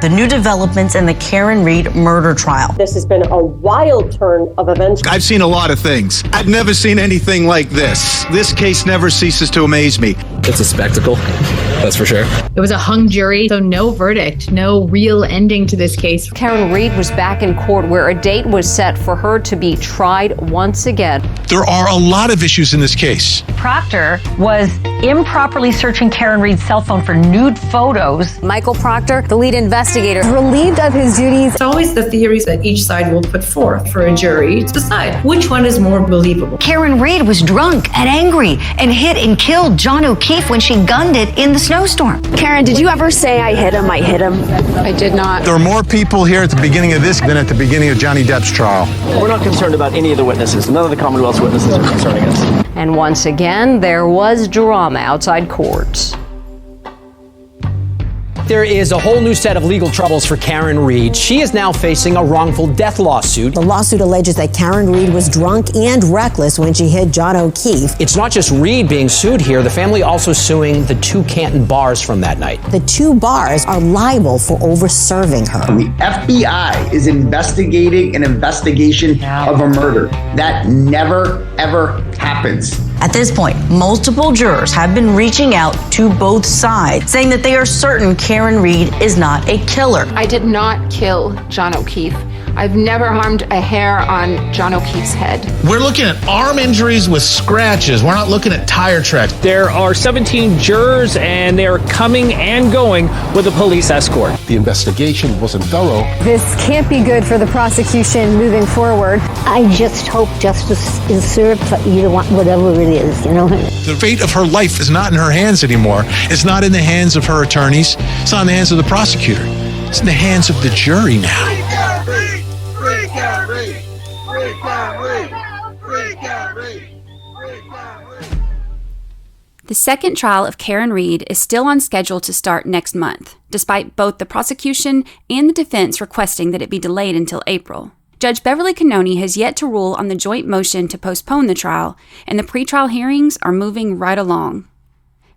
the new developments in the Karen Read murder trial. This has been a wild turn of events. I've seen a lot of things. I've never seen anything like this. This case never ceases to amaze me. It's a spectacle, that's for sure. It was a hung jury, so no verdict, no real ending to this case. Karen Read was back in court where a date was set for her to be tried once again. There are a lot of issues in this case. Proctor was improperly searching Karen Read's cell phone for nude photos. Michael Proctor, the lead investigator, relieved of his duties. It's always the theories that each side will put forth for a jury to decide which one is more believable. Karen Read was drunk and angry and hit and killed John O'Keefe when she gunned it in the snowstorm. Karen, did you ever say I hit him? I did not. There are more people here at the beginning of this than at the beginning of Johnny Depp's trial. We're not concerned about any of the witnesses. None of the Commonwealth's witnesses are concerning us. And once again, there was drama outside court. There is a whole new set of legal troubles for Karen Read. She is now facing a wrongful death lawsuit. The lawsuit alleges that Karen Read was drunk and reckless when she hit John O'Keefe. It's not just Read being sued here. The family also suing the 2 Canton bars from that night. The 2 bars are liable for over-serving her. The FBI is investigating an investigation of a murder. That never, ever happens. At this point, multiple jurors have been reaching out to both sides, saying that they are certain Karen Read is not a killer. I did not kill John O'Keefe. I've never harmed a hair on John O'Keefe's head. We're looking at arm injuries with scratches. We're not looking at tire tracks. There are 17 jurors, and they are coming and going with a police escort. The investigation wasn't thorough. This can't be good for the prosecution moving forward. I just hope justice is served for either one, whatever it is, you know. The fate of her life is not in her hands anymore. It's not in the hands of her attorneys. It's not in the hands of the prosecutor. It's in the hands of the jury now. The second trial of Karen Read is still on schedule to start next month, despite both the prosecution and the defense requesting that it be delayed until April. Judge Beverly Canoni has yet to rule on the joint motion to postpone the trial, and the pretrial hearings are moving right along.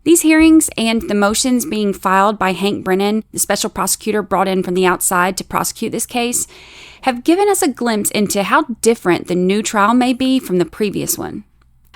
These hearings and the motions being filed by Hank Brennan, the special prosecutor brought in from the outside to prosecute this case, have given us a glimpse into how different the new trial may be from the previous one.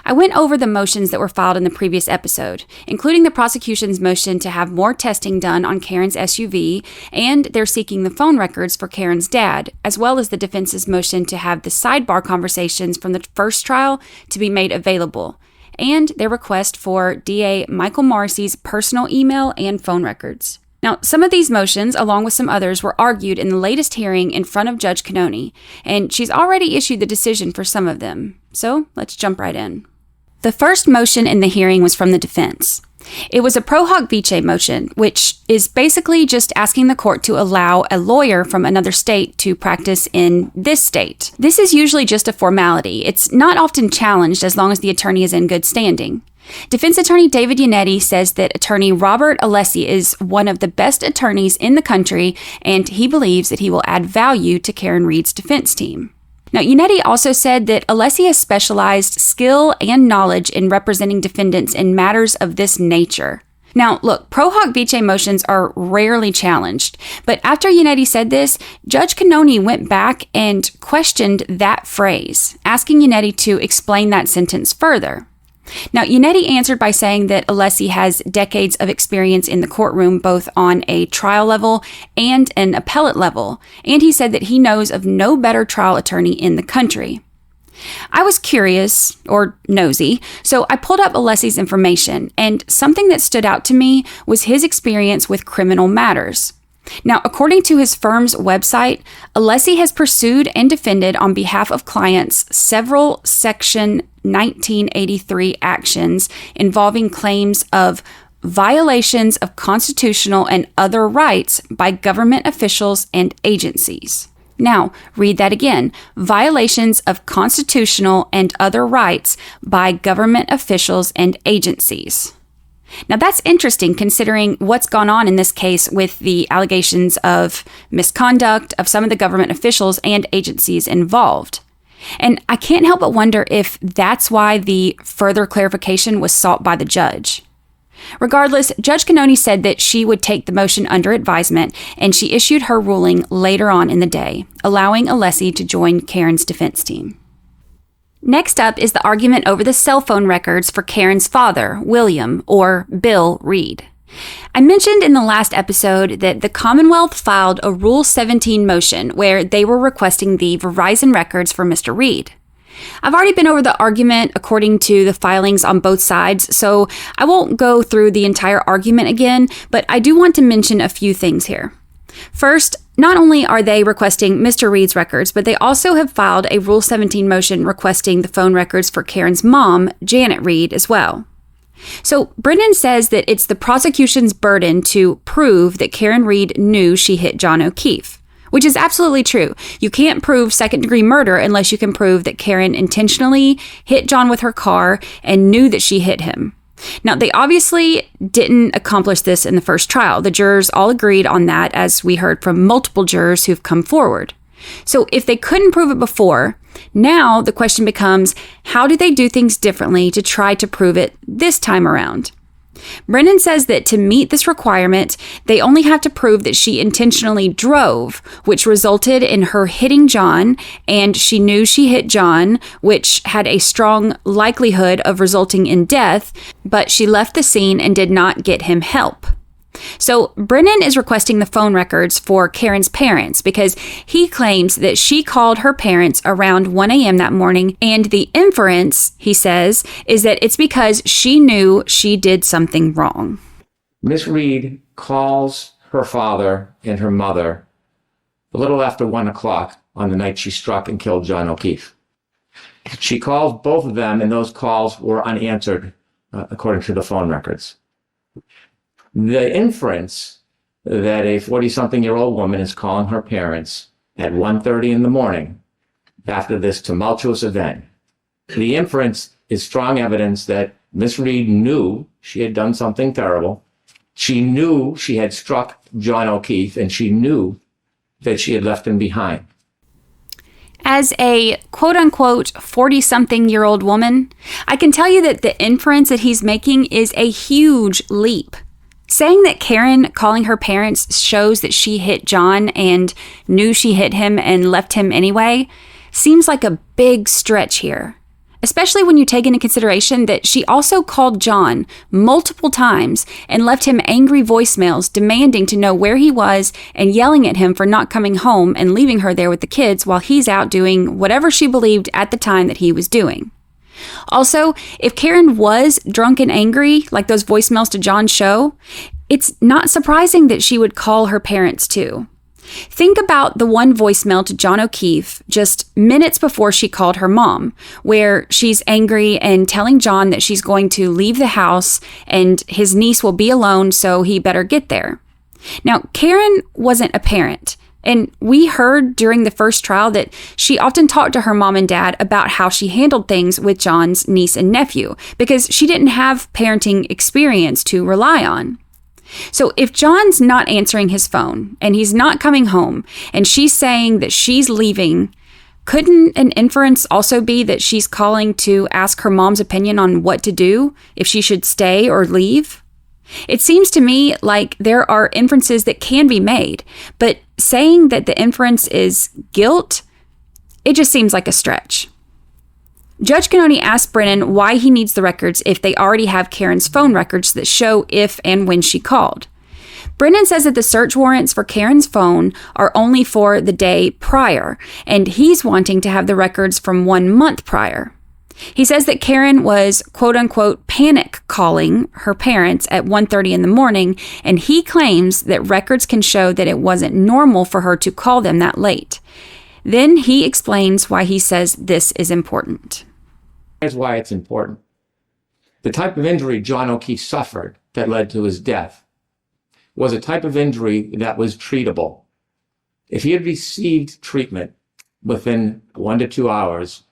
I went over the motions that were filed in the previous episode, including the prosecution's motion to have more testing done on Karen's SUV, and they're seeking the phone records for Karen's dad, as well as the defense's motion to have the sidebar conversations from the first trial to be made available, and their request for DA Michael Morrissey's personal email and phone records. Now, some of these motions, along with some others, were argued in the latest hearing in front of Judge Canoni, and she's already issued the decision for some of them. So let's jump right in. The first motion in the hearing was from the defense. It was a pro hoc vice motion, which is basically just asking the court to allow a lawyer from another state to practice in this state. This is usually just a formality. It's not often challenged as long as the attorney is in good standing. Defense attorney David Yannetti says that attorney Robert Alessi is one of the best attorneys in the country, and he believes that he will add value to Karen Read's defense team. Now, Yannetti also said that Alessi has specialized skill and knowledge in representing defendants in matters of this nature. Now, look, pro hoc vice motions are rarely challenged, but after Yannetti said this, Judge Canoni went back and questioned that phrase, asking Yannetti to explain that sentence further. Now, Yannetti answered by saying that Alessi has decades of experience in the courtroom, both on a trial level and an appellate level, and he said that he knows of no better trial attorney in the country. I was curious, or nosy, so I pulled up Alessi's information, and something that stood out to me was his experience with criminal matters. Now, according to his firm's website, Alessi has pursued and defended on behalf of clients several Section 1983 actions involving claims of violations of constitutional and other rights by government officials and agencies. Now, read that again. Violations of constitutional and other rights by government officials and agencies. Now, that's interesting considering what's gone on in this case with the allegations of misconduct of some of the government officials and agencies involved. And I can't help but wonder if that's why the further clarification was sought by the judge. Regardless, Judge Canoni said that she would take the motion under advisement, and she issued her ruling later on in the day, allowing Alessi to join Karen's defense team. Next up is the argument over the cell phone records for Karen's father, William, or Bill Reed. I mentioned in the last episode that the Commonwealth filed a Rule 17 motion where they were requesting the Verizon records for Mr. Reed. I've already been over the argument according to the filings on both sides, so I won't go through the entire argument again, but I do want to mention a few things here. First, not only are they requesting Mr. Reed's records, but they also have filed a Rule 17 motion requesting the phone records for Karen's mom, Janet Reed, as well. So Brennan says that it's the prosecution's burden to prove that Karen Reed knew she hit John O'Keefe, which is absolutely true. You can't prove second-degree murder unless you can prove that Karen intentionally hit John with her car and knew that she hit him. Now, they obviously didn't accomplish this in the first trial. The jurors all agreed on that, as we heard from multiple jurors who've come forward. So if they couldn't prove it before, now the question becomes, how do they do things differently to try to prove it this time around? Brennan says that to meet this requirement, they only have to prove that she intentionally drove, which resulted in her hitting John, and she knew she hit John, which had a strong likelihood of resulting in death, but she left the scene and did not get him help. So Brennan is requesting the phone records for Karen's parents because he claims that she called her parents around 1 a.m. that morning, and the inference, he says, is that it's because she knew she did something wrong. Miss Reed calls her father and her mother a little after 1 o'clock on the night she struck and killed John O'Keefe. She called both of them, and those calls were unanswered, according to the phone records. The inference that a 40-something-year-old woman is calling her parents at 1:30 in the morning after this tumultuous event, the inference is strong evidence that Miss Reed knew she had done something terrible. She knew she had struck John O'Keefe, and she knew that she had left him behind. As a quote-unquote 40-something-year-old woman, I can tell you that the inference that he's making is a huge leap. Saying that Karen calling her parents shows that she hit John and knew she hit him and left him anyway seems like a big stretch here, especially when you take into consideration that she also called John multiple times and left him angry voicemails demanding to know where he was and yelling at him for not coming home and leaving her there with the kids while he's out doing whatever she believed at the time that he was doing. Also, if Karen was drunk and angry, like those voicemails to John show, it's not surprising that she would call her parents too. Think about the one voicemail to John O'Keefe just minutes before she called her mom, where she's angry and telling John that she's going to leave the house and his niece will be alone, so he better get there. Now, Karen wasn't a parent. And we heard during the first trial that she often talked to her mom and dad about how she handled things with John's niece and nephew because she didn't have parenting experience to rely on. So if John's not answering his phone and he's not coming home and she's saying that she's leaving, couldn't an inference also be that she's calling to ask her mom's opinion on what to do, if she should stay or leave? It seems to me like there are inferences that can be made, but saying that the inference is guilt, it just seems like a stretch. Judge Canoni asked Brennan why he needs the records if they already have Karen's phone records that show if and when she called. Brennan says that the search warrants for Karen's phone are only for the day prior, and he's wanting to have the records from 1 month prior. He says that Karen was, quote-unquote, panic calling her parents at 1:30 in the morning, and he claims that records can show that it wasn't normal for her to call them that late. Then he explains why he says this is important. Here's why it's important. The type of injury John O'Keefe suffered that led to his death was a type of injury that was treatable. If he had received treatment within 1 to 2 hours,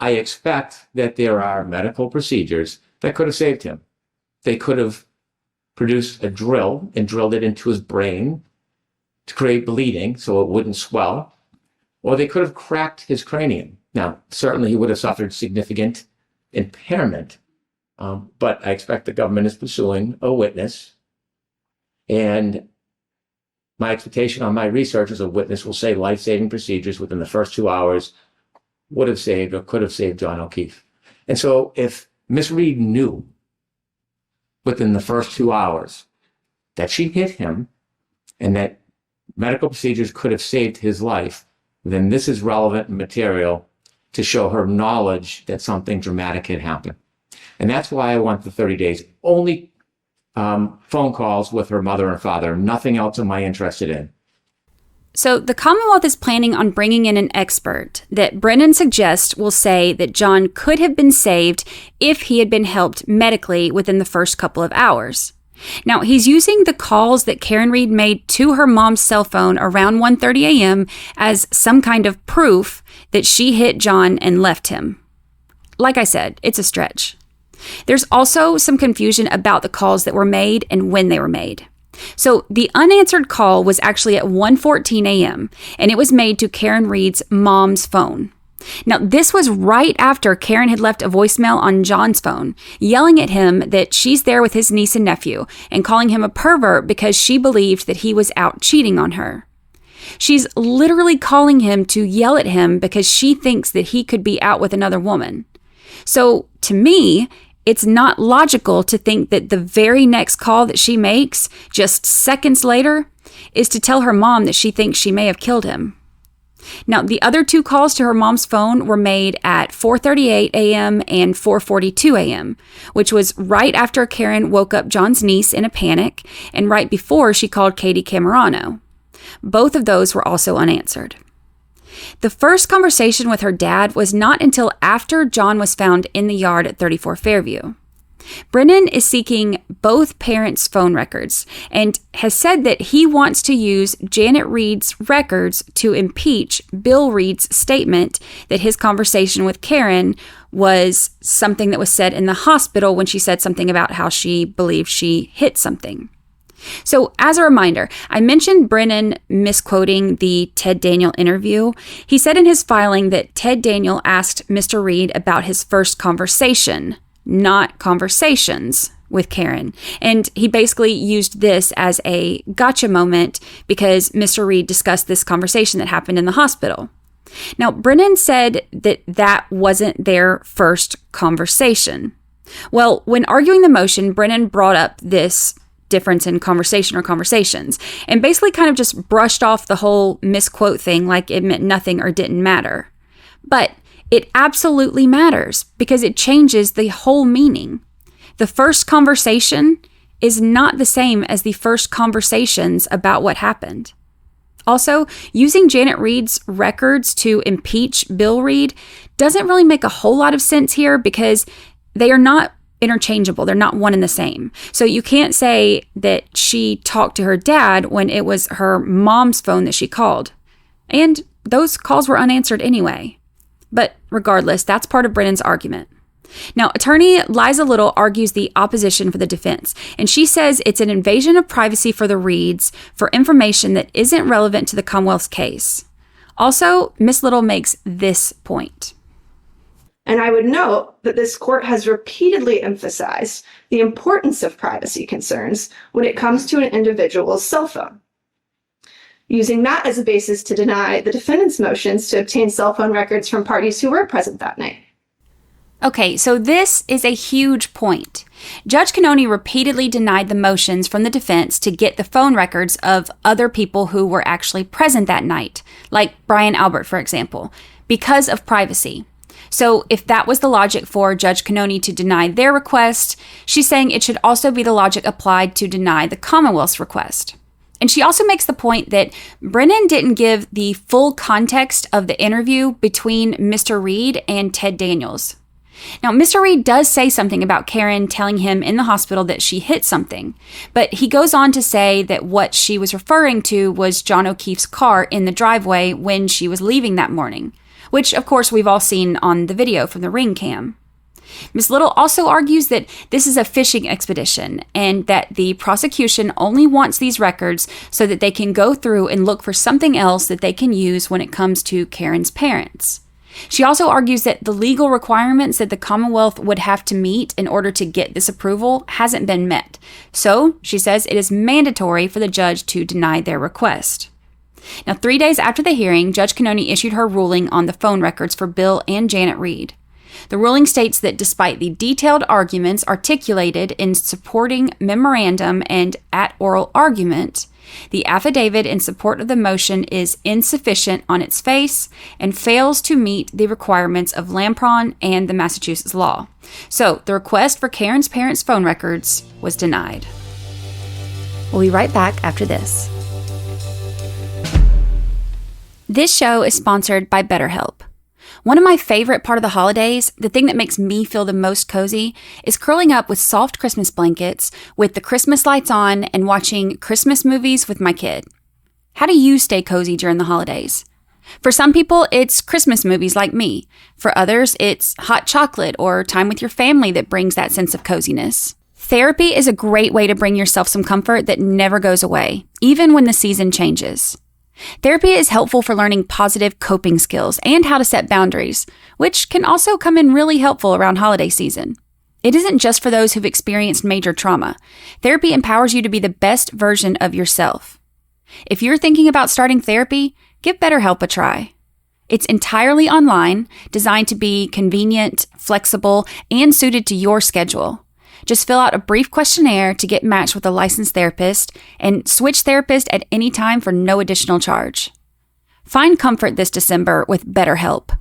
I expect that there are medical procedures that could have saved him. They could have produced a drill and drilled it into his brain to create bleeding so it wouldn't swell, or they could have cracked his cranium. Now, certainly he would have suffered significant impairment But I expect the government is pursuing a witness. And my expectation on my research is a witness will say life-saving procedures within the first 2 hours would have saved or could have saved John O'Keefe. And so if Miss Reed knew within the first 2 hours that she hit him and that medical procedures could have saved his life, then this is relevant material to show her knowledge that something dramatic had happened. And that's why I want the 30 days. Only phone calls with her mother and father. Nothing else am I interested in. So the Commonwealth is planning on bringing in an expert that Brennan suggests will say that John could have been saved if he had been helped medically within the first couple of hours. Now, he's using the calls that Karen Reed made to her mom's cell phone around 1:30 a.m. as some kind of proof that she hit John and left him. Like I said, it's a stretch. There's also some confusion about the calls that were made and when they were made. So the unanswered call was actually at 1:14 a.m. and it was made to Karen Reed's mom's phone. Now, this was right after Karen had left a voicemail on John's phone, yelling at him that she's there with his niece and nephew and calling him a pervert because she believed that he was out cheating on her. She's literally calling him to yell at him because she thinks that he could be out with another woman. So to me, it's not logical to think that the very next call that she makes, just seconds later, is to tell her mom that she thinks she may have killed him. Now, the other two calls to her mom's phone were made at 4:38 a.m. and 4:42 a.m., which was right after Karen woke up John's niece in a panic and right before she called Katie Camerano. Both of those were also unanswered. The first conversation with her dad was not until after John was found in the yard at 34 Fairview. Brennan is seeking both parents' phone records and has said that he wants to use Janet Reed's records to impeach Bill Reed's statement that his conversation with Karen was something that was said in the hospital when she said something about how she believed she hit something. So as a reminder, I mentioned Brennan misquoting the Ted Daniel interview. He said in his filing that Ted Daniel asked Mr. Reed about his first conversation, not conversations, with Karen. And he basically used this as a gotcha moment because Mr. Reed discussed this conversation that happened in the hospital. Now, Brennan said that that wasn't their first conversation. Well, when arguing the motion, Brennan brought up this difference in conversation or conversations and basically kind of just brushed off the whole misquote thing like it meant nothing or didn't matter. But it absolutely matters because it changes the whole meaning. The first conversation is not the same as the first conversations about what happened. Also, using Janet Reed's records to impeach Bill Reed doesn't really make a whole lot of sense here because they are not interchangeable. They're not one and the same. So you can't say that she talked to her dad when it was her mom's phone that she called. And those calls were unanswered anyway. But regardless, that's part of Brennan's argument. Now, attorney Liza Little argues the opposition for the defense, and she says it's an invasion of privacy for the Reeds for information that isn't relevant to the Commonwealth's case. Also, Miss Little makes this point. And I would note that this court has repeatedly emphasized the importance of privacy concerns when it comes to an individual's cell phone, using that as a basis to deny the defendant's motions to obtain cell phone records from parties who were present that night. Okay, so this is a huge point. Judge Canoni repeatedly denied the motions from the defense to get the phone records of other people who were actually present that night, like Brian Albert, for example, because of privacy. So if that was the logic for Judge Canoni to deny their request, she's saying it should also be the logic applied to deny the Commonwealth's request. And she also makes the point that Brennan didn't give the full context of the interview between Mr. Reed and Ted Daniels. Now, Mr. Reed does say something about Karen telling him in the hospital that she hit something, but he goes on to say that what she was referring to was John O'Keefe's car in the driveway when she was leaving that morning, which, of course, we've all seen on the video from the ring cam. Ms. Little also argues that this is a fishing expedition and that the prosecution only wants these records so that they can go through and look for something else that they can use when it comes to Karen's parents. She also argues that the legal requirements that the Commonwealth would have to meet in order to get this approval hasn't been met. So, she says it is mandatory for the judge to deny their request. Now, 3 days after the hearing, Judge Canoni issued her ruling on the phone records for Bill and Janet Reed. The ruling states that despite the detailed arguments articulated in supporting memorandum and at oral argument, the affidavit in support of the motion is insufficient on its face and fails to meet the requirements of Lampron and the Massachusetts law. So, the request for Karen's parents' phone records was denied. We'll be right back after this. This show is sponsored by BetterHelp. One of my favorite part of the holidays, the thing that makes me feel the most cozy, is curling up with soft Christmas blankets, with the Christmas lights on, and watching Christmas movies with my kid. How do you stay cozy during the holidays? For some people, it's Christmas movies like me. For others, it's hot chocolate or time with your family that brings that sense of coziness. Therapy is a great way to bring yourself some comfort that never goes away, even when the season changes. Therapy is helpful for learning positive coping skills and how to set boundaries, which can also come in really helpful around holiday season. It isn't just for those who've experienced major trauma. Therapy empowers you to be the best version of yourself. If you're thinking about starting therapy, give BetterHelp a try. It's entirely online, designed to be convenient, flexible, and suited to your schedule. Just fill out a brief questionnaire to get matched with a licensed therapist and switch therapist at any time for no additional charge. Find comfort this December with BetterHelp.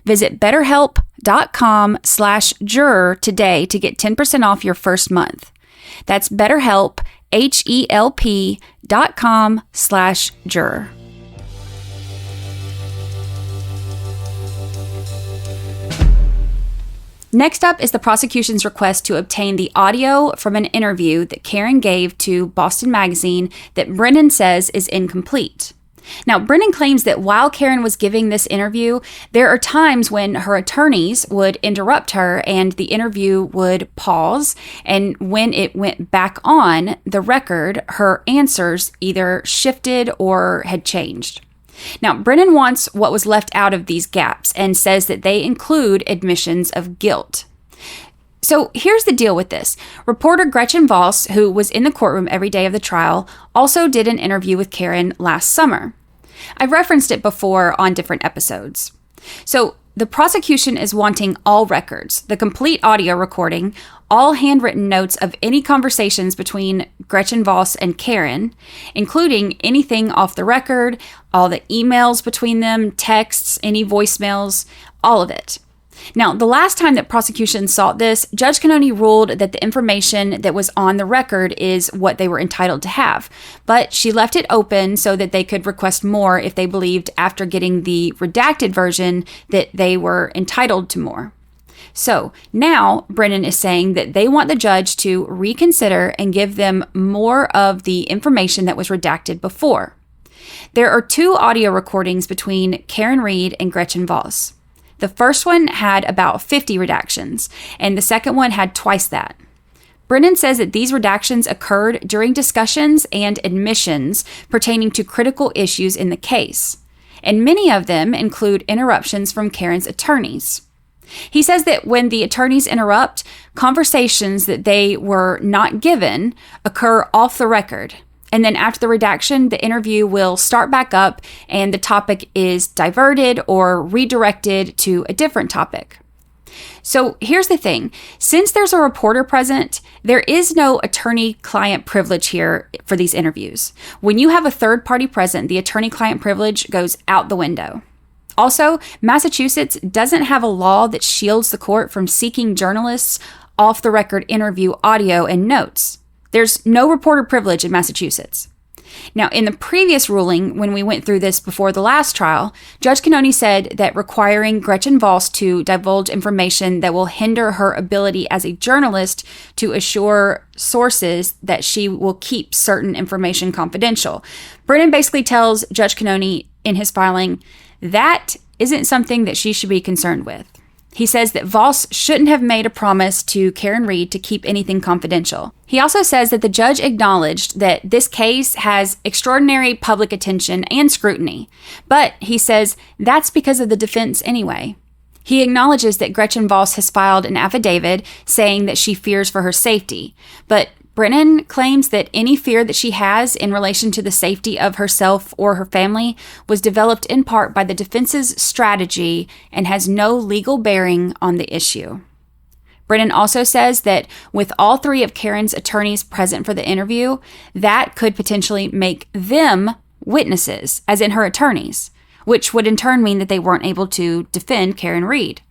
Visit betterhelp.com/juror today to get 10% off your first month. That's BetterHelp, HELP.com/juror. Next up is the prosecution's request to obtain the audio from an interview that Karen gave to Boston Magazine that Brennan says is incomplete. Now, Brennan claims that while Karen was giving this interview, there are times when her attorneys would interrupt her and the interview would pause, and when it went back on the record, her answers either shifted or had changed. Now, Brennan wants what was left out of these gaps and says that they include admissions of guilt. So here's the deal with this. Reporter Gretchen Voss, who was in the courtroom every day of the trial, also did an interview with Karen last summer. I've referenced it before on different episodes. So the prosecution is wanting all records, the complete audio recording, all handwritten notes of any conversations between Gretchen Voss and Karen, including anything off the record, all the emails between them, texts, any voicemails, all of it. Now, the last time that prosecution sought this, Judge Canoni ruled that the information that was on the record is what they were entitled to have, but she left it open so that they could request more if they believed after getting the redacted version that they were entitled to more. So now Brennan is saying that they want the judge to reconsider and give them more of the information that was redacted before. There are two audio recordings between Karen Reed and Gretchen Voss. The first one had about 50 redactions, and the second one had twice that. Brennan says that these redactions occurred during discussions and admissions pertaining to critical issues in the case, and many of them include interruptions from Karen's attorneys. He says that when the attorneys interrupt, conversations that they were not given occur off the record. And then after the redaction, the interview will start back up and the topic is diverted or redirected to a different topic. So here's the thing. Since there's a reporter present, there is no attorney-client privilege here for these interviews. When you have a third party present, the attorney-client privilege goes out the window. Also, Massachusetts doesn't have a law that shields the court from seeking journalists' off-the-record interview audio and notes. There's no reporter privilege in Massachusetts. Now, in the previous ruling, when we went through this before the last trial, Judge Canoni said that requiring Gretchen Voss to divulge information that will hinder her ability as a journalist to assure sources that she will keep certain information confidential. Brennan basically tells Judge Canoni in his filing that isn't something that she should be concerned with. He says that Voss shouldn't have made a promise to Karen Reed to keep anything confidential. He also says that the judge acknowledged that this case has extraordinary public attention and scrutiny, but he says that's because of the defense anyway. He acknowledges that Gretchen Voss has filed an affidavit saying that she fears for her safety, but Brennan claims that any fear that she has in relation to the safety of herself or her family was developed in part by the defense's strategy and has no legal bearing on the issue. Brennan also says that with all three of Karen's attorneys present for the interview, that could potentially make them witnesses, as in her attorneys, which would in turn mean that they weren't able to defend Karen Reed.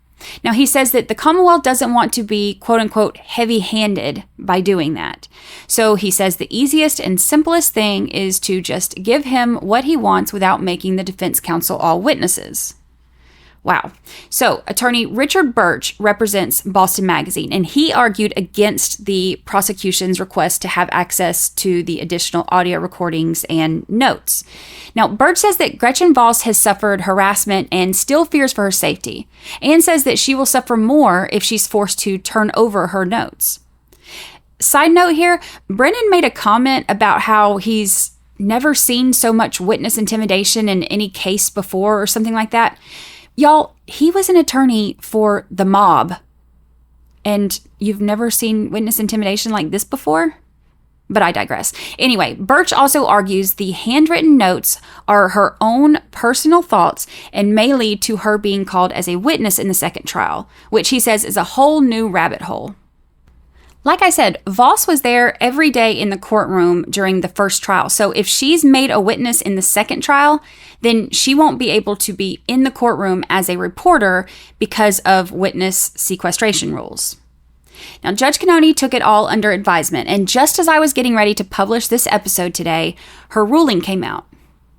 Now, he says that the Commonwealth doesn't want to be, quote unquote, heavy-handed by doing that. So he says the easiest and simplest thing is to just give him what he wants without making the defense counsel all witnesses. Wow. So attorney Richard Birch represents Boston Magazine, and he argued against the prosecution's request to have access to the additional audio recordings and notes. Now, Birch says that Gretchen Voss has suffered harassment and still fears for her safety, and says that she will suffer more if she's forced to turn over her notes. Side note here, Brennan made a comment about how he's never seen so much witness intimidation in any case before or something like that. Y'all, he was an attorney for the mob, and you've never seen witness intimidation like this before? But I digress. Anyway, Birch also argues the handwritten notes are her own personal thoughts and may lead to her being called as a witness in the second trial, which he says is a whole new rabbit hole. Like I said, Voss was there every day in the courtroom during the first trial. So if she's made a witness in the second trial, then she won't be able to be in the courtroom as a reporter because of witness sequestration rules. Now, Judge Canoni took it all under advisement, and just as I was getting ready to publish this episode today, her ruling came out.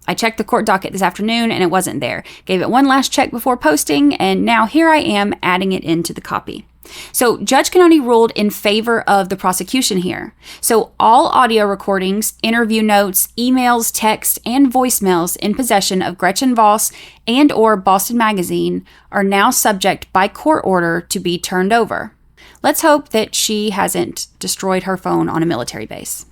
I checked the court docket this afternoon and it wasn't there. Gave it one last check before posting, and now here I am adding it into the copy. So Judge Canoni ruled in favor of the prosecution here. So all audio recordings, interview notes, emails, text, and voicemails in possession of Gretchen Voss and or Boston Magazine are now subject by court order to be turned over. Let's hope that she hasn't destroyed her phone on a military base.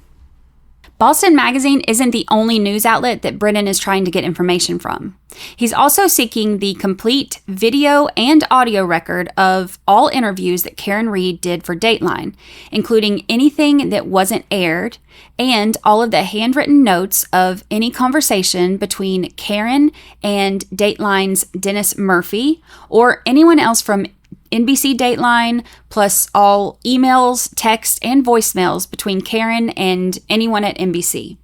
Boston Magazine isn't the only news outlet that Brennan is trying to get information from. He's also seeking the complete video and audio record of all interviews that Karen Reed did for Dateline, including anything that wasn't aired, and all of the handwritten notes of any conversation between Karen and Dateline's Dennis Murphy or anyone else from NBC Dateline, plus all emails, text, and voicemails between Karen and anyone at NBC.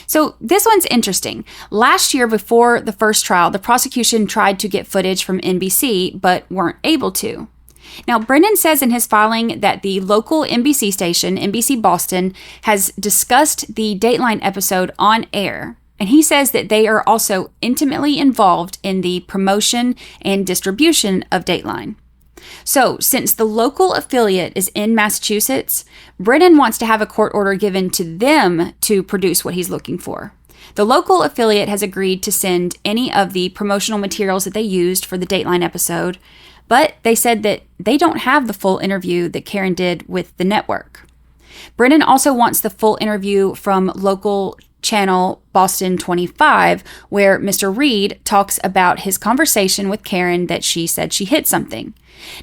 So this one's interesting. Last year, before the first trial, the prosecution tried to get footage from NBC, but weren't able to. Now, Brennan says in his filing that the local NBC station, NBC Boston, has discussed the Dateline episode on air, and he says that they are also intimately involved in the promotion and distribution of Dateline. So, since the local affiliate is in Massachusetts, Brennan wants to have a court order given to them to produce what he's looking for. The local affiliate has agreed to send any of the promotional materials that they used for the Dateline episode, but they said that they don't have the full interview that Karen did with the network. Brennan also wants the full interview from local channel Boston 25, where Mr. Reed talks about his conversation with Karen that she said she hit something.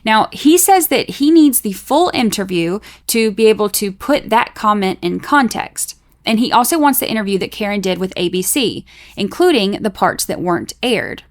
Now, he says that he needs the full interview to be able to put that comment in context. And he also wants the interview that Karen did with ABC, including the parts that weren't aired.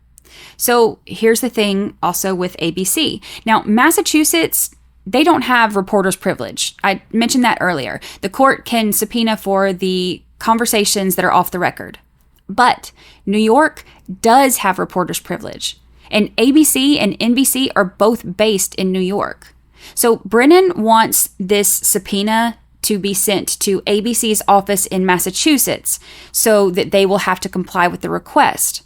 So here's the thing also with ABC. Now, Massachusetts, they don't have reporter's privilege. I mentioned that earlier. The court can subpoena for the conversations that are off the record. But New York does have reporter's privilege. And ABC and NBC are both based in New York. So Brennan wants this subpoena to be sent to ABC's office in Massachusetts so that they will have to comply with the request.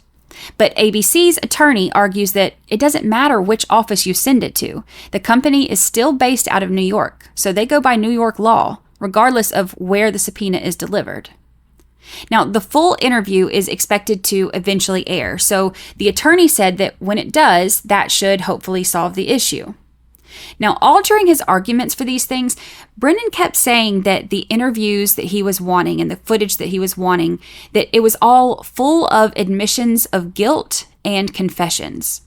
But ABC's attorney argues that it doesn't matter which office you send it to. The company is still based out of New York, so they go by New York law, regardless of where the subpoena is delivered. Now, the full interview is expected to eventually air, so the attorney said that when it does, that should hopefully solve the issue. Now, all during his arguments for these things, Brennan kept saying that the interviews that he was wanting and the footage that he was wanting, that it was all full of admissions of guilt and confessions.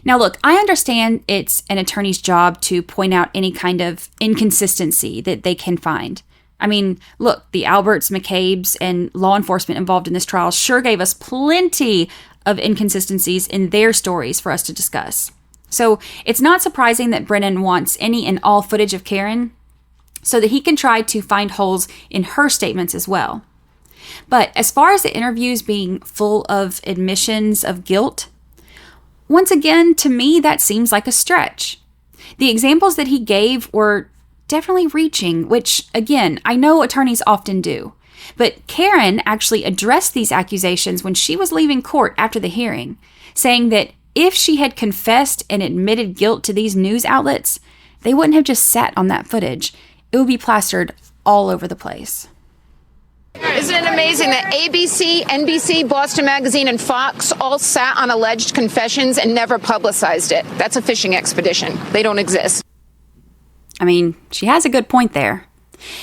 Now, look, I understand it's an attorney's job to point out any kind of inconsistency that they can find. I mean, look, the Alberts, McCabe's, and law enforcement involved in this trial sure gave us plenty of inconsistencies in their stories for us to discuss. So it's not surprising that Brennan wants any and all footage of Karen so that he can try to find holes in her statements as well. But as far as the interviews being full of admissions of guilt, once again, to me, that seems like a stretch. The examples that he gave were definitely reaching, which, again, I know attorneys often do. But Karen actually addressed these accusations when she was leaving court after the hearing, saying that if she had confessed and admitted guilt to these news outlets, they wouldn't have just sat on that footage. It would be plastered all over the place. Isn't it amazing that ABC, NBC, Boston Magazine, and Fox all sat on alleged confessions and never publicized it? That's a fishing expedition. They don't exist. I mean, she has a good point there.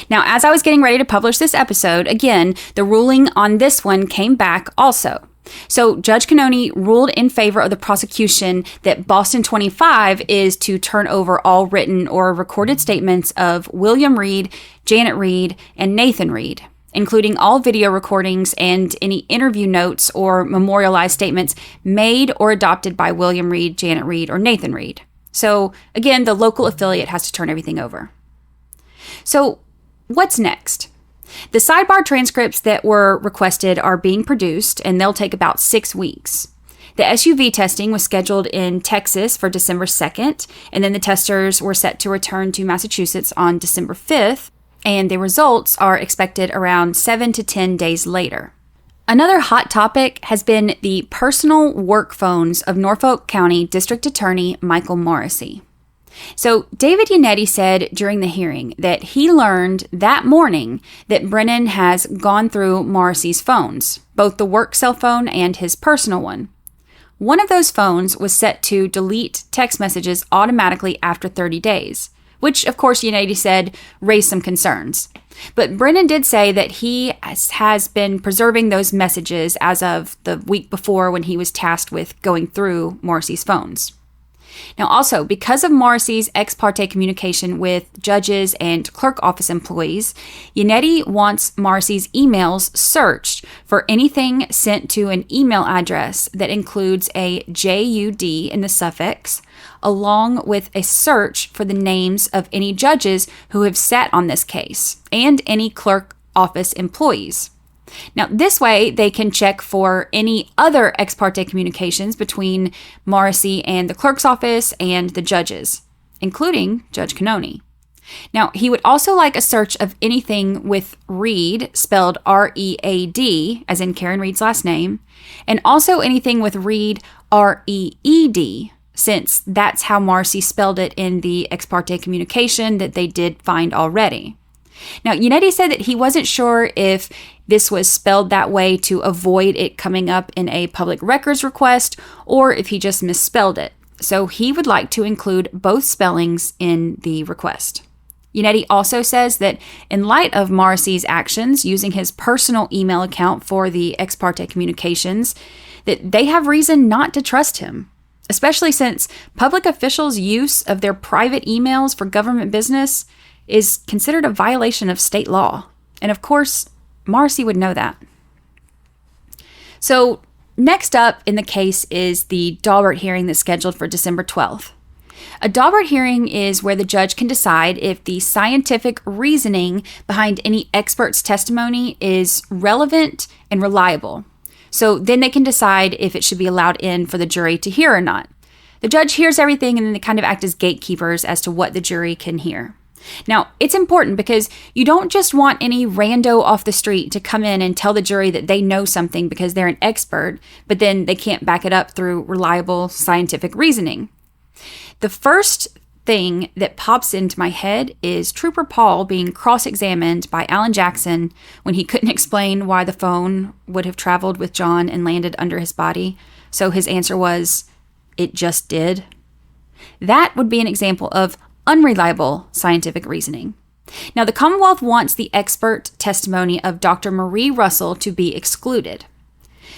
Now, as I was getting ready to publish this episode, again, the ruling on this one came back also. So Judge Canoni ruled in favor of the prosecution that Boston 25 is to turn over all written or recorded statements of William Reed, Janet Reed, and Nathan Reed, including all video recordings and any interview notes or memorialized statements made or adopted by William Reed, Janet Reed, or Nathan Reed. So again, the local affiliate has to turn everything over. So what's next? The sidebar transcripts that were requested are being produced, and they'll take about 6 weeks. The SUV testing was scheduled in Texas for December 2nd, and then the testers were set to return to Massachusetts on December 5th, and the results are expected around 7 to 10 days later. Another hot topic has been the personal work phones of Norfolk County District Attorney Michael Morrissey. So David Yannetti said during the hearing that he learned that morning that Brennan has gone through Morrissey's phones, both the work cell phone and his personal one. One of those phones was set to delete text messages automatically after 30 days, which of course Yannetti said raised some concerns. But Brennan did say that he has been preserving those messages as of the week before when he was tasked with going through Morrissey's phones. Now also, because of Morrissey's ex parte communication with judges and clerk office employees, Yannetti wants Morrissey's emails searched for anything sent to an email address that includes a JUD in the suffix, along with a search for the names of any judges who have sat on this case and any clerk office employees. Now, this way, they can check for any other ex parte communications between Morrissey and the clerk's office and the judges, including Judge Canoni. Now, he would also like a search of anything with Reed, spelled R-E-A-D, as in Karen Reed's last name, and also anything with Reed, R-E-E-D, since that's how Morrissey spelled it in the ex parte communication that they did find already. Now, Yannetti said that he wasn't sure if this was spelled that way to avoid it coming up in a public records request or if he just misspelled it. So he would like to include both spellings in the request. Yannetti also says that in light of Morrissey's actions using his personal email account for the ex parte communications, that they have reason not to trust him, especially since public officials' use of their private emails for government business is considered a violation of state law. And of course, Morrissey would know that. So next up in the case is the Daubert hearing that's scheduled for December 12th. A Daubert hearing is where the judge can decide if the scientific reasoning behind any expert's testimony is relevant and reliable. So then they can decide if it should be allowed in for the jury to hear or not. The judge hears everything and then they kind of act as gatekeepers as to what the jury can hear. Now, it's important because you don't just want any rando off the street to come in and tell the jury that they know something because they're an expert, but then they can't back it up through reliable scientific reasoning. The first thing that pops into my head is Trooper Paul being cross-examined by Alan Jackson when he couldn't explain why the phone would have traveled with John and landed under his body. So his answer was, "It just did." That would be an example of unreliable scientific reasoning. Now, the Commonwealth wants the expert testimony of Dr. Marie Russell to be excluded.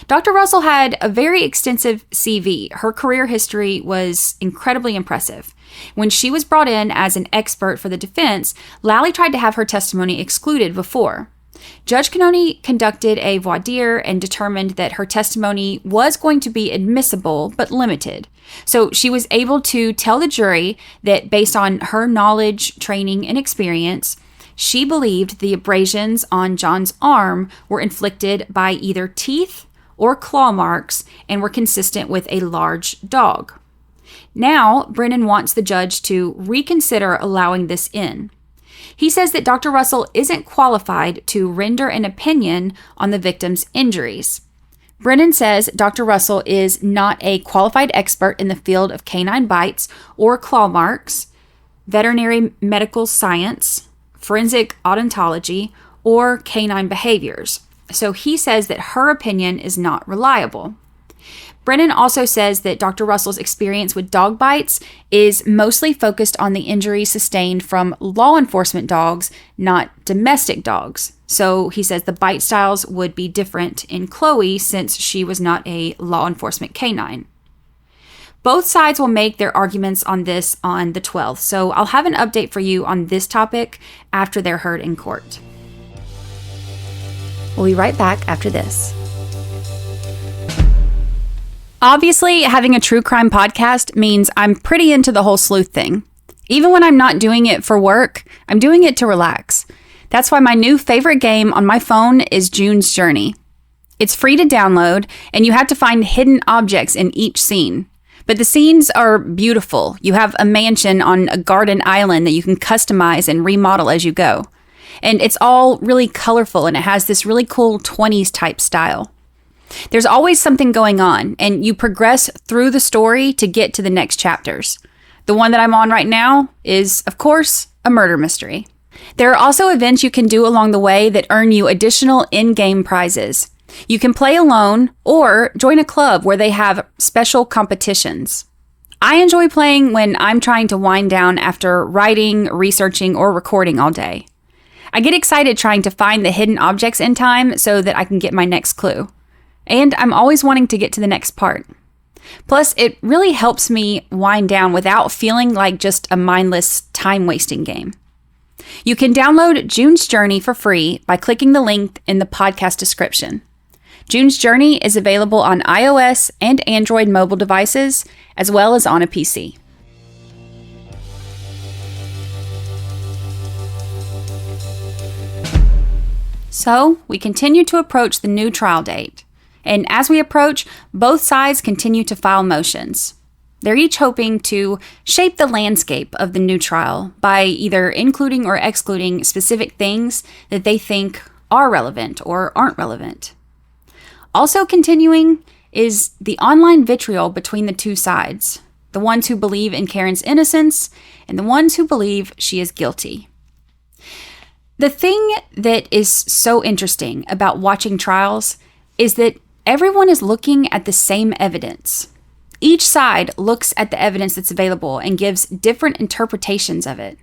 Dr. Russell had a very extensive CV. Her career history was incredibly impressive. When she was brought in as an expert for the defense, Lally tried to have her testimony excluded before. Judge Canton conducted a voir dire and determined that her testimony was going to be admissible but limited. So she was able to tell the jury that based on her knowledge, training, and experience, she believed the abrasions on John's arm were inflicted by either teeth or claw marks and were consistent with a large dog. Now, Brennan wants the judge to reconsider allowing this in. He says that Dr. Russell isn't qualified to render an opinion on the victim's injuries. Brennan says Dr. Russell is not a qualified expert in the field of canine bites or claw marks, veterinary medical science, forensic odontology, or canine behaviors. So he says that her opinion is not reliable. Brennan also says that Dr. Russell's experience with dog bites is mostly focused on the injuries sustained from law enforcement dogs, not domestic dogs. So he says the bite styles would be different in Chloe since she was not a law enforcement canine. Both sides will make their arguments on this on the 12th, so I'll have an update for you on this topic after they're heard in court. We'll be right back after this. Obviously, having a true crime podcast means I'm pretty into the whole sleuth thing. Even when I'm not doing it for work, I'm doing it to relax. That's why my new favorite game on my phone is June's Journey. It's free to download, and you have to find hidden objects in each scene. But the scenes are beautiful. You have a mansion on a garden island that you can customize and remodel as you go. And it's all really colorful, and it has this really cool 20s type style. There's always something going on, and you progress through the story to get to the next chapters. The one that I'm on right now is, of course, a murder mystery. There are also events you can do along the way that earn you additional in-game prizes. You can play alone or join a club where they have special competitions. I enjoy playing when I'm trying to wind down after writing, researching, or recording all day. I get excited trying to find the hidden objects in time so that I can get my next clue. And I'm always wanting to get to the next part. Plus, it really helps me wind down without feeling like just a mindless, time-wasting game. You can download June's Journey for free by clicking the link in the podcast description. June's Journey is available on iOS and Android mobile devices, as well as on a PC. So, we continue to approach the new trial date. And as we approach, both sides continue to file motions. They're each hoping to shape the landscape of the new trial by either including or excluding specific things that they think are relevant or aren't relevant. Also continuing is the online vitriol between the two sides, the ones who believe in Karen's innocence and the ones who believe she is guilty. The thing that is so interesting about watching trials is that everyone is looking at the same evidence. Each side looks at the evidence that's available and gives different interpretations of it.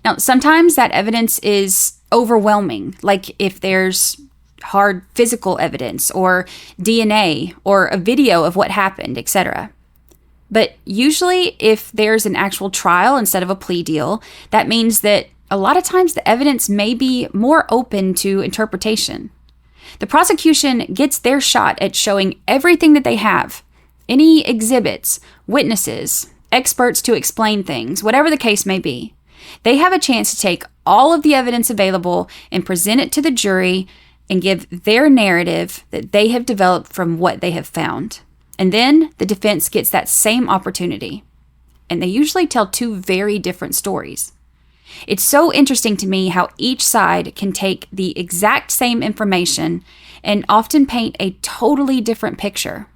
Now, sometimes that evidence is overwhelming, like if there's hard physical evidence or DNA or a video of what happened, etc. But usually, if there's an actual trial instead of a plea deal, that means that a lot of times the evidence may be more open to interpretation. The prosecution gets their shot at showing everything that they have. Any exhibits, witnesses, experts to explain things, whatever the case may be. They have a chance to take all of the evidence available and present it to the jury and give their narrative that they have developed from what they have found. And then the defense gets that same opportunity. And they usually tell two very different stories. It's so interesting to me how each side can take the exact same information and often paint a totally different picture.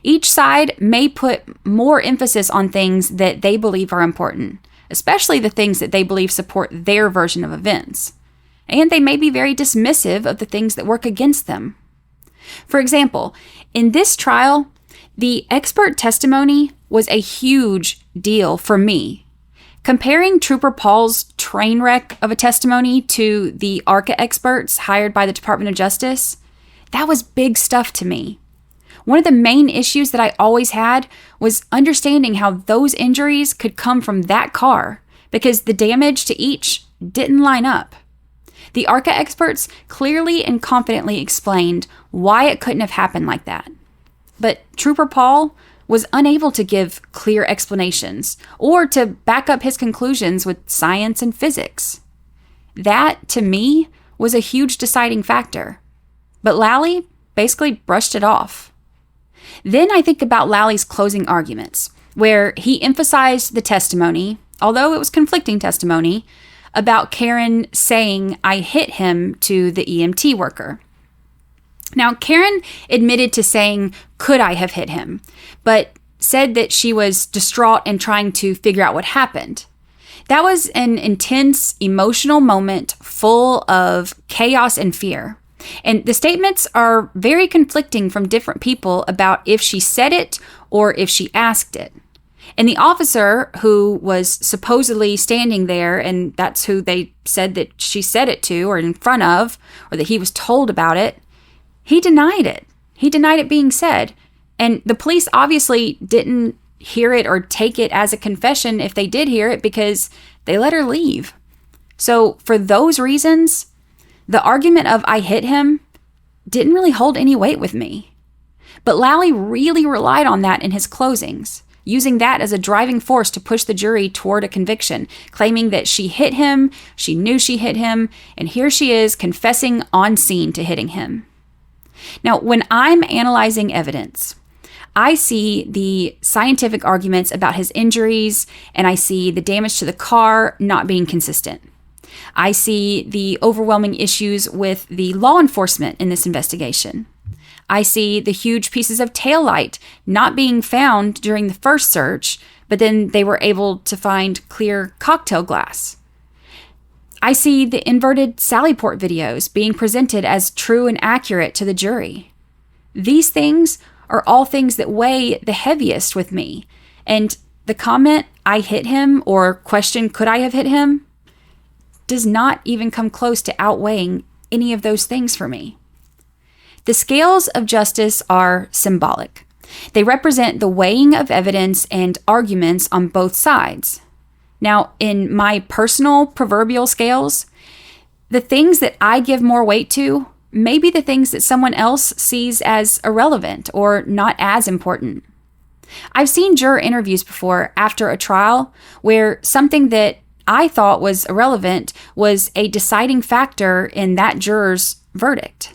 Each side may put more emphasis on things that they believe are important, especially the things that they believe support their version of events. And they may be very dismissive of the things that work against them. For example, in this trial, the expert testimony was a huge deal for me. Comparing Trooper Paul's train wreck of a testimony to the ARCA experts hired by the Department of Justice, that was big stuff to me. One of the main issues that I always had was understanding how those injuries could come from that car because the damage to each didn't line up. The ARCA experts clearly and confidently explained why it couldn't have happened like that. But Trooper Paul was unable to give clear explanations or to back up his conclusions with science and physics. That, to me, was a huge deciding factor. But Lally basically brushed it off. Then I think about Lally's closing arguments, where he emphasized the testimony, although it was conflicting testimony, about Karen saying, "I hit him," to the EMT worker. Now, Karen admitted to saying, "Could I have hit him?" but said that she was distraught and trying to figure out what happened. That was an intense, emotional moment full of chaos and fear. And the statements are very conflicting from different people about if she said it or if she asked it. And the officer who was supposedly standing there, and that's who they said that she said it to or in front of, or that he was told about it, he denied it. He denied it being said. And the police obviously didn't hear it or take it as a confession if they did hear it because they let her leave. So for those reasons, the argument of "I hit him" didn't really hold any weight with me. But Lally really relied on that in his closings, using that as a driving force to push the jury toward a conviction, claiming that she hit him, she knew she hit him, and here she is confessing on scene to hitting him. Now, when I'm analyzing evidence, I see the scientific arguments about his injuries, and I see the damage to the car not being consistent. I see the overwhelming issues with the law enforcement in this investigation. I see the huge pieces of taillight not being found during the first search, but then they were able to find clear cocktail glass. I see the inverted Sallyport videos being presented as true and accurate to the jury. These things are all things that weigh the heaviest with me. And the comment, "I hit him," or question, "Could I have hit him?" does not even come close to outweighing any of those things for me. The scales of justice are symbolic. They represent the weighing of evidence and arguments on both sides. Now, in my personal proverbial scales, the things that I give more weight to may be the things that someone else sees as irrelevant or not as important. I've seen juror interviews before after a trial where something that I thought was irrelevant was a deciding factor in that juror's verdict.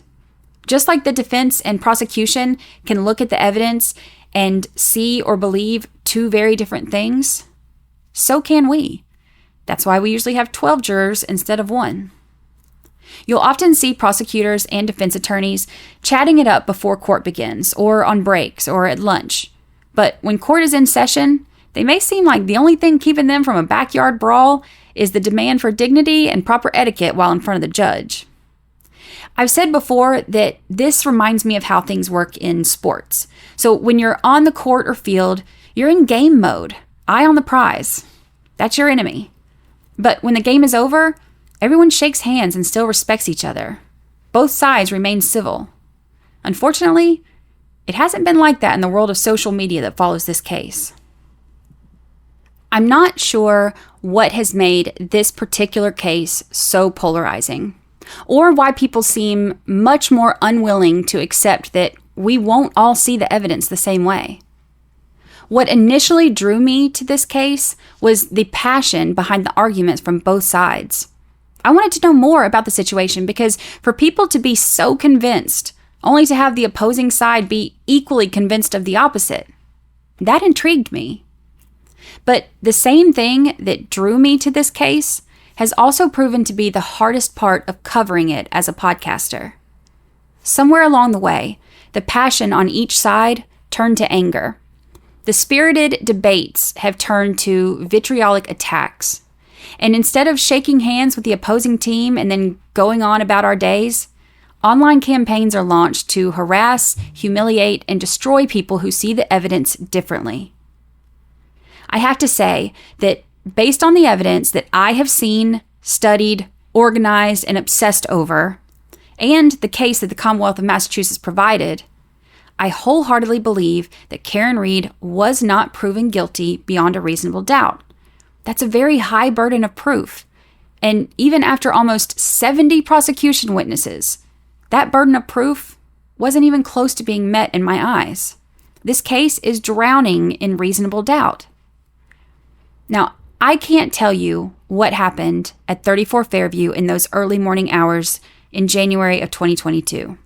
Just like the defense and prosecution can look at the evidence and see or believe two very different things, so can we. That's why we usually have 12 jurors instead of 1. You'll often see prosecutors and defense attorneys chatting it up before court begins, or on breaks, or at lunch. But when court is in session, they may seem like the only thing keeping them from a backyard brawl is the demand for dignity and proper etiquette while in front of the judge. I've said before that this reminds me of how things work in sports. So when you're on the court or field, you're in game mode, eye on the prize. That's your enemy. But when the game is over, everyone shakes hands and still respects each other. Both sides remain civil. Unfortunately, it hasn't been like that in the world of social media that follows this case. I'm not sure what has made this particular case so polarizing, or why people seem much more unwilling to accept that we won't all see the evidence the same way. What initially drew me to this case was the passion behind the arguments from both sides. I wanted to know more about the situation because for people to be so convinced, only to have the opposing side be equally convinced of the opposite, that intrigued me. But the same thing that drew me to this case has also proven to be the hardest part of covering it as a podcaster. Somewhere along the way, the passion on each side turned to anger. The spirited debates have turned to vitriolic attacks. And instead of shaking hands with the opposing team and then going on about our days, online campaigns are launched to harass, humiliate, and destroy people who see the evidence differently. I have to say that based on the evidence that I have seen, studied, organized, and obsessed over, and the case that the Commonwealth of Massachusetts provided, I wholeheartedly believe that Karen Read was not proven guilty beyond a reasonable doubt. That's a very high burden of proof. And even after almost 70 prosecution witnesses, that burden of proof wasn't even close to being met in my eyes. This case is drowning in reasonable doubt. Now, I can't tell you what happened at 34 Fairview in those early morning hours in January of 2022.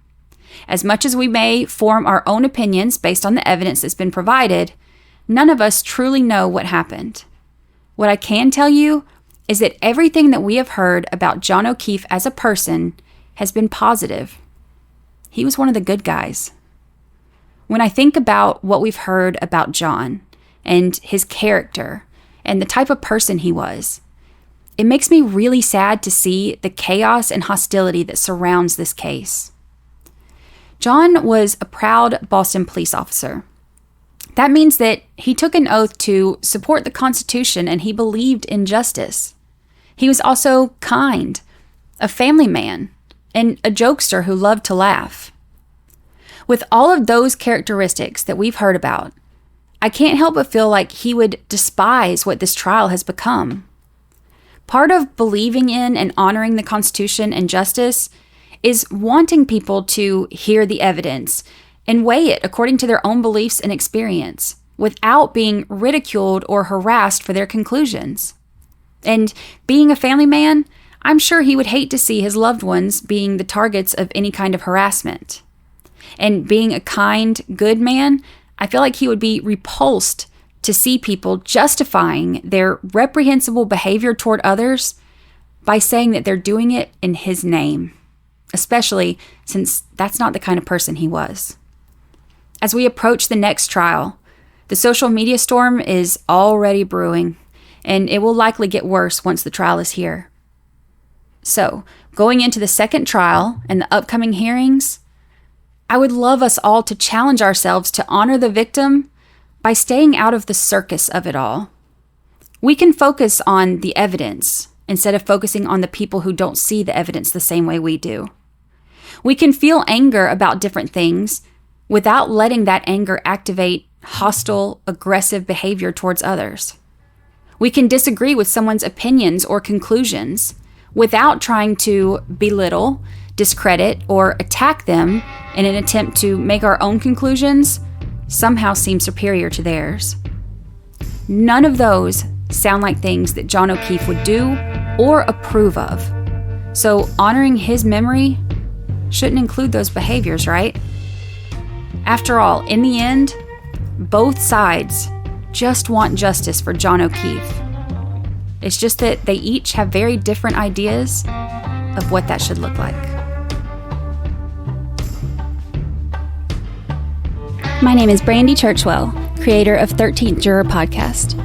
As much as we may form our own opinions based on the evidence that's been provided, none of us truly know what happened. What I can tell you is that everything that we have heard about John O'Keefe as a person has been positive. He was one of the good guys. When I think about what we've heard about John and his character and the type of person he was, it makes me really sad to see the chaos and hostility that surrounds this case. John was a proud Boston police officer. That means that he took an oath to support the Constitution and he believed in justice. He was also kind, a family man, and a jokester who loved to laugh. With all of those characteristics that we've heard about, I can't help but feel like he would despise what this trial has become. Part of believing in and honoring the Constitution and justice is wanting people to hear the evidence and weigh it according to their own beliefs and experience, without being ridiculed or harassed for their conclusions. And being a family man, I'm sure he would hate to see his loved ones being the targets of any kind of harassment. And being a kind, good man, I feel like he would be repulsed to see people justifying their reprehensible behavior toward others by saying that they're doing it in his name, especially since that's not the kind of person he was. As we approach the next trial, the social media storm is already brewing, and it will likely get worse once the trial is here. So, going into the second trial and the upcoming hearings, I would love us all to challenge ourselves to honor the victim by staying out of the circus of it all. We can focus on the evidence instead of focusing on the people who don't see the evidence the same way we do. We can feel anger about different things without letting that anger activate hostile, aggressive behavior towards others. We can disagree with someone's opinions or conclusions without trying to belittle, discredit, or attack them in an attempt to make our own conclusions somehow seem superior to theirs. None of those sound like things that John O'Keefe would do or approve of. So honoring his memory shouldn't include those behaviors, right? After all, in the end, both sides just want justice for John O'Keefe. It's just that they each have very different ideas of what that should look like. My name is Brandy Churchwell, creator of 13th Juror Podcast.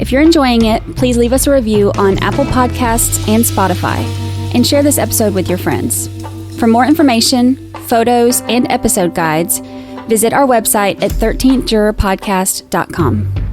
If you're enjoying it, please leave us a review on Apple Podcasts and Spotify, and share this episode with your friends. For more information, photos, and episode guides, visit our website at 13thjurorpodcast.com.